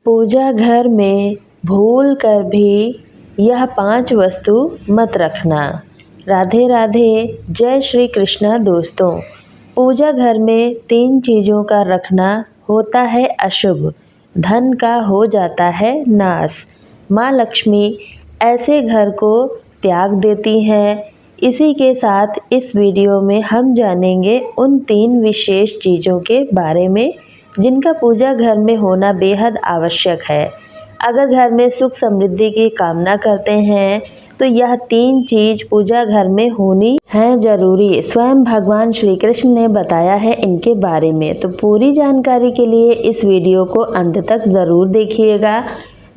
पूजा घर में भूल कर भी यह 5 वस्तु मत रखना। राधे राधे, जय श्री कृष्णा। दोस्तों, पूजा घर में 3 चीज़ों का रखना होता है अशुभ, धन का हो जाता है नाश, माँ लक्ष्मी ऐसे घर को त्याग देती हैं। इसी के साथ इस वीडियो में हम जानेंगे उन 3 विशेष चीज़ों के बारे में जिनका पूजा घर में होना बेहद आवश्यक है। अगर घर में सुख समृद्धि की कामना करते हैं तो यह 3 चीज़ पूजा घर में होनी है जरूरी। स्वयं भगवान श्री कृष्ण ने बताया है इनके बारे में, तो पूरी जानकारी के लिए इस वीडियो को अंत तक ज़रूर देखिएगा।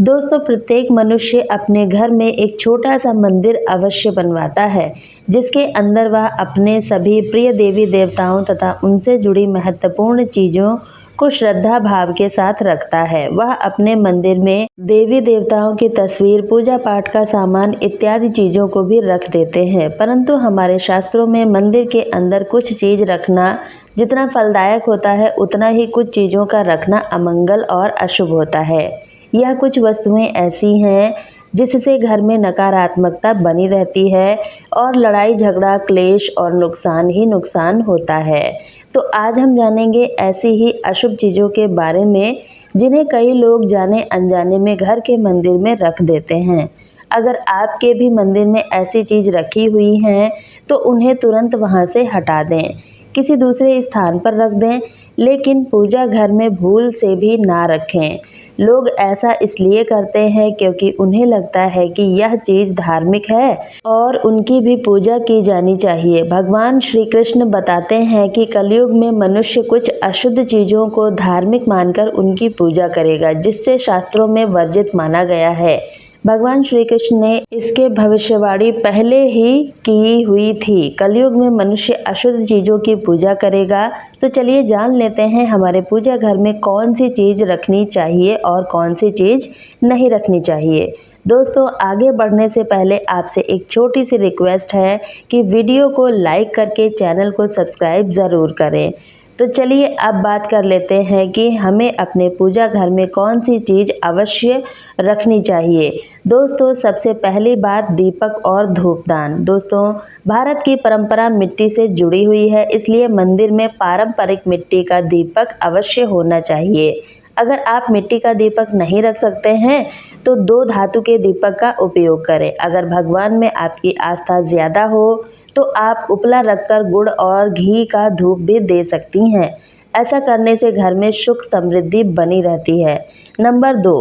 दोस्तों, प्रत्येक मनुष्य अपने घर में एक छोटा सा मंदिर अवश्य बनवाता है, जिसके अंदर वह अपने सभी प्रिय देवी देवताओं तथा उनसे जुड़ी महत्वपूर्ण चीज़ों को श्रद्धा भाव के साथ रखता है। वह अपने मंदिर में देवी देवताओं की तस्वीर, पूजा पाठ का सामान इत्यादि चीज़ों को भी रख देते हैं। परंतु हमारे शास्त्रों में मंदिर के अंदर कुछ चीज़ रखना जितना फलदायक होता है, उतना ही कुछ चीज़ों का रखना अमंगल और अशुभ होता है। यह कुछ वस्तुएं ऐसी हैं जिससे घर में नकारात्मकता बनी रहती है और लड़ाई झगड़ा, क्लेश और नुकसान ही नुकसान होता है। तो आज हम जानेंगे ऐसी ही अशुभ चीज़ों के बारे में जिन्हें कई लोग जाने अनजाने में घर के मंदिर में रख देते हैं। अगर आपके भी मंदिर में ऐसी चीज़ रखी हुई हैं तो उन्हें तुरंत वहां से हटा दें, किसी दूसरे स्थान पर रख दें, लेकिन पूजा घर में भूल से भी ना रखें। लोग ऐसा इसलिए करते हैं क्योंकि उन्हें लगता है कि यह चीज़ धार्मिक है और उनकी भी पूजा की जानी चाहिए। भगवान श्री कृष्ण बताते हैं कि कलयुग में मनुष्य कुछ अशुद्ध चीज़ों को धार्मिक मानकर उनकी पूजा करेगा, जिससे शास्त्रों में वर्जित माना गया है। भगवान श्री कृष्ण ने इसके भविष्यवाणी पहले ही की हुई थी। कलयुग में मनुष्य अशुद्ध चीज़ों की पूजा करेगा। तो चलिए जान लेते हैं हमारे पूजा घर में कौन सी चीज़ रखनी चाहिए और कौन सी चीज़ नहीं रखनी चाहिए। दोस्तों, आगे बढ़ने से पहले आपसे एक छोटी सी रिक्वेस्ट है कि वीडियो को लाइक करके चैनल को सब्सक्राइब ज़रूर करें। तो चलिए अब बात कर लेते हैं कि हमें अपने पूजा घर में कौन सी चीज़ अवश्य रखनी चाहिए। दोस्तों, सबसे पहली बात दीपक और धूपदान। दोस्तों, भारत की परंपरा मिट्टी से जुड़ी हुई है, इसलिए मंदिर में पारंपरिक मिट्टी का दीपक अवश्य होना चाहिए। अगर आप मिट्टी का दीपक नहीं रख सकते हैं तो 2 धातु के दीपक का उपयोग करें। अगर भगवान में आपकी आस्था ज़्यादा हो तो आप उपला रखकर गुड़ और घी का धूप भी दे सकती हैं। ऐसा करने से घर में सुख समृद्धि बनी रहती है। नंबर 2,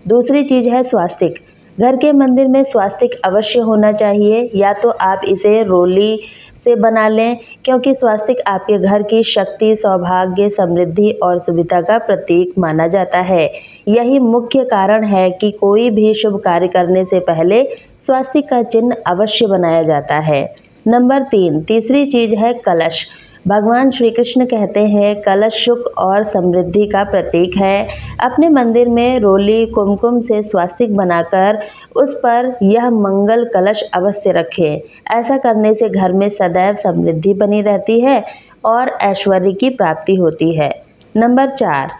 दूसरी चीज़ है स्वास्तिक। घर के मंदिर में स्वास्तिक अवश्य होना चाहिए। या तो आप इसे रोली से बना लें, क्योंकि स्वास्तिक आपके घर की शक्ति, सौभाग्य, समृद्धि और सुविधा का प्रतीक माना जाता है। यही मुख्य कारण है कि कोई भी शुभ कार्य करने से पहले स्वास्तिक का चिन्ह अवश्य बनाया जाता है। नंबर 3, तीसरी चीज़ है कलश। भगवान श्री कृष्ण कहते हैं कलश सुख और समृद्धि का प्रतीक है। अपने मंदिर में रोली कुमकुम से स्वास्तिक बनाकर उस पर यह मंगल कलश अवश्य रखें। ऐसा करने से घर में सदैव समृद्धि बनी रहती है और ऐश्वर्य की प्राप्ति होती है। नंबर 4,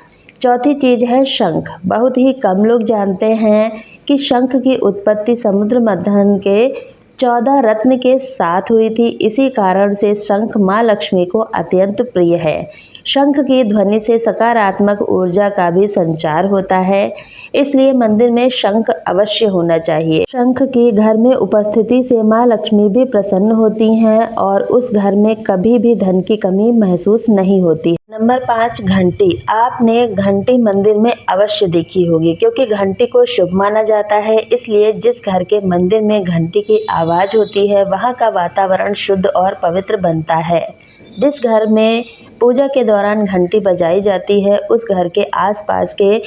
चौथी चीज़ है शंख। बहुत ही कम लोग जानते हैं कि शंख की उत्पत्ति समुद्र मंथन के 14 रत्न के साथ हुई थी। इसी कारण से शंख माँ लक्ष्मी को अत्यंत प्रिय है। शंख की ध्वनि से सकारात्मक ऊर्जा का भी संचार होता है, इसलिए मंदिर में शंख अवश्य होना चाहिए। शंख की घर में उपस्थिति से माँ लक्ष्मी भी प्रसन्न होती हैं और उस घर में कभी भी धन की कमी महसूस नहीं होती। नंबर 5, घंटी। आपने घंटी मंदिर में अवश्य देखी होगी, क्योंकि घंटी को शुभ माना जाता है। इसलिए जिस घर के मंदिर में घंटी की आवाज़ होती है वहाँ का वातावरण शुद्ध और पवित्र बनता है। जिस घर में पूजा के दौरान घंटी बजाई जाती है उस घर के आसपास के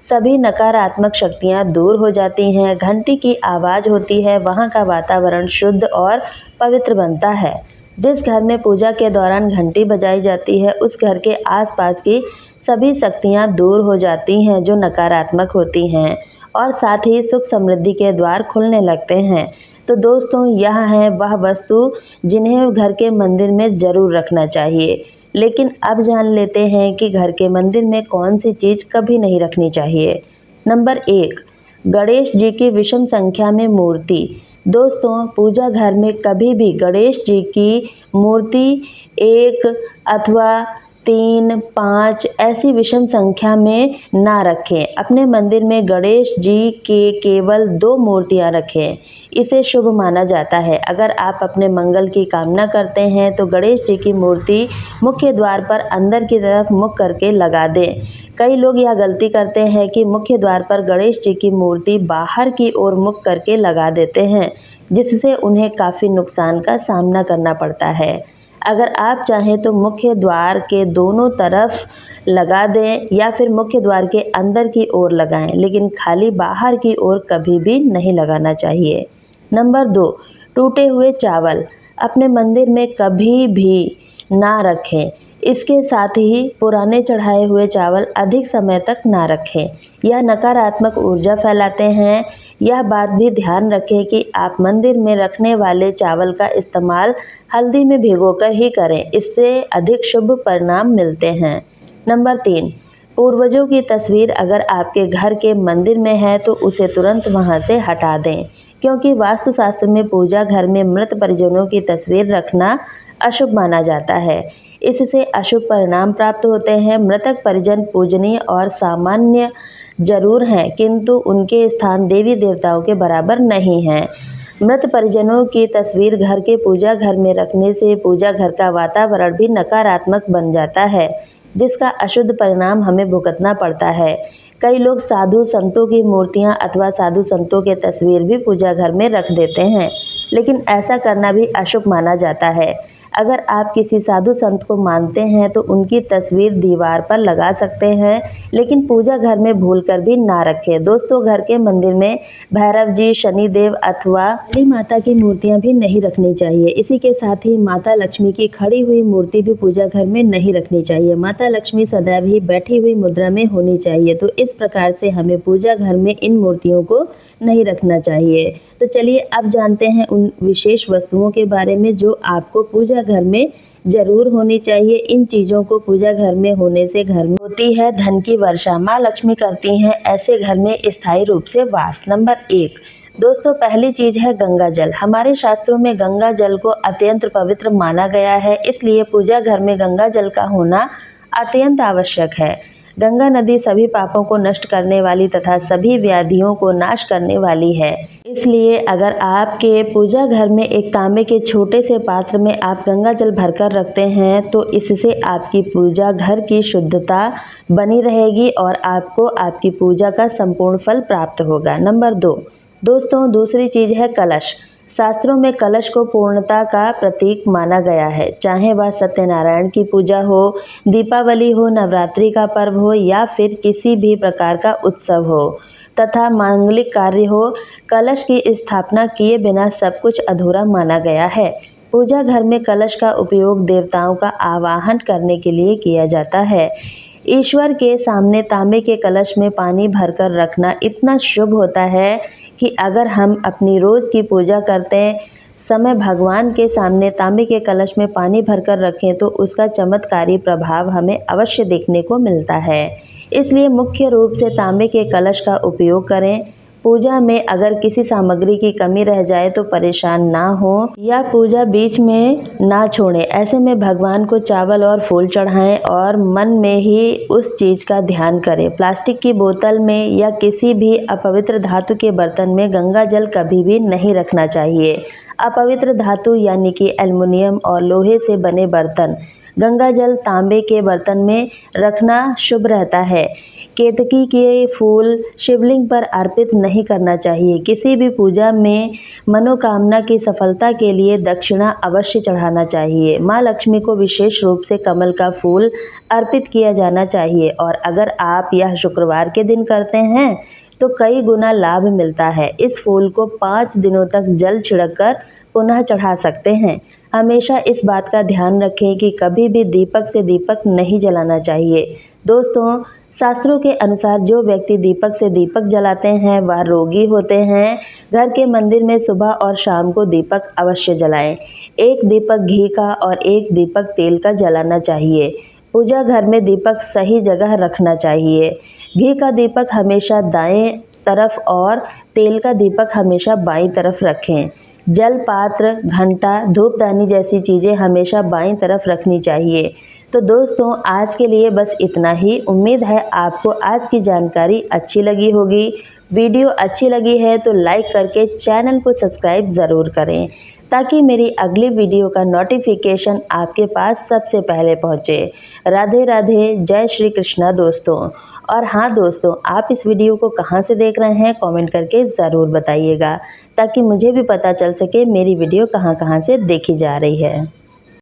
सभी नकारात्मक शक्तियाँ दूर हो जाती हैं। घंटी की आवाज़ होती है, वहाँ का वातावरण शुद्ध और पवित्र बनता है। जिस घर में पूजा के दौरान घंटी बजाई जाती है उस घर के आसपास की सभी शक्तियाँ दूर हो जाती हैं जो नकारात्मक होती हैं, और साथ ही सुख समृद्धि के द्वार खुलने लगते हैं। तो दोस्तों, यह है वह वस्तु जिन्हें घर के मंदिर में ज़रूर रखना चाहिए। लेकिन अब जान लेते हैं कि घर के मंदिर में कौन सी चीज़ कभी नहीं रखनी चाहिए। नंबर 1, गणेश जी की विषम संख्या में मूर्ति। दोस्तों, पूजा घर में कभी भी गणेश जी की मूर्ति 1 अथवा 3, 5 ऐसी विषम संख्या में ना रखें। अपने मंदिर में गणेश जी के केवल 2 मूर्तियां रखें। इसे शुभ माना जाता है। अगर आप अपने मंगल की कामना करते हैं तो गणेश जी की मूर्ति मुख्य द्वार पर अंदर की तरफ मुख करके लगा दें। कई लोग यह गलती करते हैं कि मुख्य द्वार पर गणेश जी की मूर्ति बाहर की ओर मुख करके लगा देते हैं, जिससे उन्हें काफ़ी नुकसान का सामना करना पड़ता है। अगर आप चाहें तो मुख्य द्वार के दोनों तरफ लगा दें या फिर मुख्य द्वार के अंदर की ओर लगाएं, लेकिन खाली बाहर की ओर कभी भी नहीं लगाना चाहिए। नंबर 2, टूटे हुए चावल अपने मंदिर में कभी भी ना रखें। इसके साथ ही पुराने चढ़ाए हुए चावल अधिक समय तक ना रखें। यह नकारात्मक ऊर्जा फैलाते हैं। यह बात भी ध्यान रखें कि आप मंदिर में रखने वाले चावल का इस्तेमाल हल्दी में भिगोकर ही करें। इससे अधिक शुभ परिणाम मिलते हैं। नंबर 3, पूर्वजों की तस्वीर अगर आपके घर के मंदिर में है तो उसे तुरंत वहां से हटा दें, क्योंकि वास्तुशास्त्र में पूजा घर में मृत परिजनों की तस्वीर रखना अशुभ माना जाता है। इससे अशुभ परिणाम प्राप्त होते हैं। मृतक परिजन पूजनीय और सामान्य जरूर हैं, किंतु उनके स्थान देवी देवताओं के बराबर नहीं है। मृत परिजनों की तस्वीर घर के पूजा घर में रखने से पूजा घर का वातावरण भी नकारात्मक बन जाता है, जिसका अशुद्ध परिणाम हमें भुगतना पड़ता है। कई लोग साधु संतों की मूर्तियां अथवा साधु संतों के तस्वीर भी पूजा घर में रख देते हैं, लेकिन ऐसा करना भी अशुभ माना जाता है। अगर आप किसी साधु संत को मानते हैं तो उनकी तस्वीर दीवार पर लगा सकते हैं, लेकिन पूजा घर में भूलकर भी ना रखें। दोस्तों, घर के मंदिर में भैरव जी, शनिदेव अथवा काली माता की मूर्तियां भी नहीं रखनी चाहिए। इसी के साथ ही माता लक्ष्मी की खड़ी हुई मूर्ति भी पूजा घर में नहीं रखनी चाहिए। माता लक्ष्मी सदैव ही बैठी हुई मुद्रा में होनी चाहिए। तो इस प्रकार से हमें पूजा घर में इन मूर्तियों को नहीं रखना चाहिए। तो चलिए अब जानते हैं उन विशेष वस्तुओं के बारे में जो आपको पूजा घर में जरूर होनी चाहिए। इन चीज़ों को पूजा घर में होने से घर में होती है धन की वर्षा। माँ लक्ष्मी करती हैं ऐसे घर में स्थायी रूप से वास। नंबर 1, दोस्तों, पहली चीज है गंगा जल। हमारे शास्त्रों में गंगा जल को अत्यंत पवित्र माना गया है, इसलिए पूजा घर में गंगा जल का होना अत्यंत आवश्यक है। गंगा नदी सभी पापों को नष्ट करने वाली तथा सभी व्याधियों को नाश करने वाली है। इसलिए अगर आपके पूजा घर में एक तांबे के छोटे से पात्र में आप गंगा जल भरकर रखते हैं तो इससे आपकी पूजा घर की शुद्धता बनी रहेगी और आपको आपकी पूजा का संपूर्ण फल प्राप्त होगा। नंबर 2, दोस्तों, दूसरी चीज है कलश। शास्त्रों में कलश को पूर्णता का प्रतीक माना गया है। चाहे वह सत्यनारायण की पूजा हो, दीपावली हो, नवरात्रि का पर्व हो या फिर किसी भी प्रकार का उत्सव हो तथा मांगलिक कार्य हो, कलश की स्थापना किए बिना सब कुछ अधूरा माना गया है। पूजा घर में कलश का उपयोग देवताओं का आवाहन करने के लिए किया जाता है। ईश्वर के सामने तांबे के कलश में पानी भरकर रखना इतना शुभ होता है कि अगर हम अपनी रोज़ की पूजा करते समय भगवान के सामने तांबे के कलश में पानी भरकर रखें तो उसका चमत्कारी प्रभाव हमें अवश्य देखने को मिलता है। इसलिए मुख्य रूप से तांबे के कलश का उपयोग करें। पूजा में अगर किसी सामग्री की कमी रह जाए तो परेशान ना हो या पूजा बीच में ना छोड़ें। ऐसे में भगवान को चावल और फूल चढ़ाएं और मन में ही उस चीज़ का ध्यान करें। प्लास्टिक की बोतल में या किसी भी अपवित्र धातु के बर्तन में गंगा जल कभी भी नहीं रखना चाहिए। अपवित्र धातु यानी कि एल्युमिनियम और लोहे से बने बर्तन, गंगा जल तांबे के बर्तन में रखना शुभ रहता है। केतकी के फूल शिवलिंग पर अर्पित नहीं करना चाहिए। किसी भी पूजा में मनोकामना की सफलता के लिए दक्षिणा अवश्य चढ़ाना चाहिए। माँ लक्ष्मी को विशेष रूप से कमल का फूल अर्पित किया जाना चाहिए और अगर आप यह शुक्रवार के दिन करते हैं तो कई गुना लाभ मिलता है। इस फूल को 5 दिनों तक जल छिड़ककर पुनः चढ़ा सकते हैं। हमेशा इस बात का ध्यान रखें कि कभी भी दीपक से दीपक नहीं जलाना चाहिए। दोस्तों, शास्त्रों के अनुसार जो व्यक्ति दीपक से दीपक जलाते हैं वह रोगी होते हैं। घर के मंदिर में सुबह और शाम को दीपक अवश्य जलाएं। एक दीपक घी का और एक दीपक तेल का जलाना चाहिए। पूजा घर में दीपक सही जगह रखना चाहिए। घी का दीपक हमेशा दाएं तरफ और तेल का दीपक हमेशा बाईं तरफ रखें। जल पात्र, घंटा, धूपदानी जैसी चीज़ें हमेशा बाईं तरफ रखनी चाहिए। तो दोस्तों, आज के लिए बस इतना ही। उम्मीद है आपको आज की जानकारी अच्छी लगी होगी। वीडियो अच्छी लगी है तो लाइक करके चैनल को सब्सक्राइब ज़रूर करें, ताकि मेरी अगली वीडियो का नोटिफिकेशन आपके पास सबसे पहले पहुंचे। राधे राधे, जय श्री कृष्णा दोस्तों। और हाँ दोस्तों, आप इस वीडियो को कहाँ से देख रहे हैं कमेंट करके ज़रूर बताइएगा, ताकि मुझे भी पता चल सके मेरी वीडियो कहाँ कहाँ से देखी जा रही है।